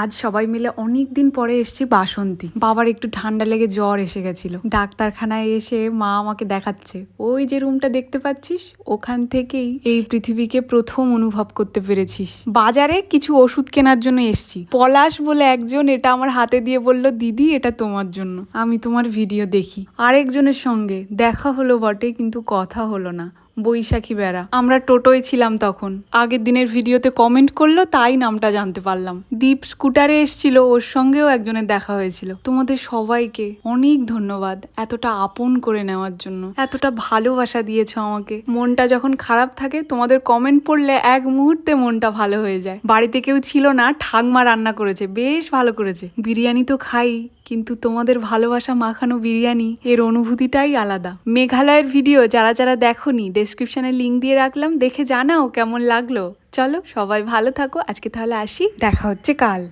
আজ সবাই মিলে অনেক দিন পরে এসেছি বাসন্তী। বাবার একটু ঠান্ডা লেগে জ্বর এসে গেছিল। ডাক্তারখানায় এসে মা আমাকে দেখাচ্ছে, ওই যে রুমটা দেখতে পাচ্ছিস, ওখান থেকেই এই পৃথিবীকে প্রথম অনুভব করতে পেরেছিস। বাজারে কিছু ওষুধ কেনার জন্য এসেছি। পলাশ বলে একজন এটা আমার হাতে দিয়ে বলল, দিদি এটা তোমার জন্য, আমি তোমার ভিডিও দেখি। আরেকজনের সঙ্গে দেখা হলো বটে, কিন্তু কথা হলো না। বৈশাখী বেড়া, আমরা টোটোয় ছিলাম তখন। আগের দিনের ভিডিওতে কমেন্ট করলো, তাই নামটা জানতে পারলাম। দীপ স্কুটারে এসেছিল, ওর সঙ্গেও একজনের দেখা হয়েছিল। তোমাদের সবাইকে অনেক ধন্যবাদ এতটা আপন করে নেওয়ার জন্য, এতটা ভালোবাসা দিয়েছো আমাকে। মনটা যখন খারাপ থাকে তোমাদের কমেন্ট পড়লে এক মুহূর্তে মনটা ভালো হয়ে যায়। বাড়িতে কেউ ছিল না, ঠাকমা রান্না করেছে, বেশ ভালো করেছে। বিরিয়ানি তো খাই, কিন্তু তোমাদের ভালোবাসা মাখানো বিরিয়ানি এর অনুভূতিটাই আলাদা। মেঘালয়ের ভিডিও যারা যারা দেখোনি, ডেসক্রিপশনে লিঙ্ক দিয়ে রাখলাম, দেখে জানাও কেমন লাগলো। চলো সবাই ভালো থাকো, আজকে তাহলে আসি, দেখা হচ্ছে কাল।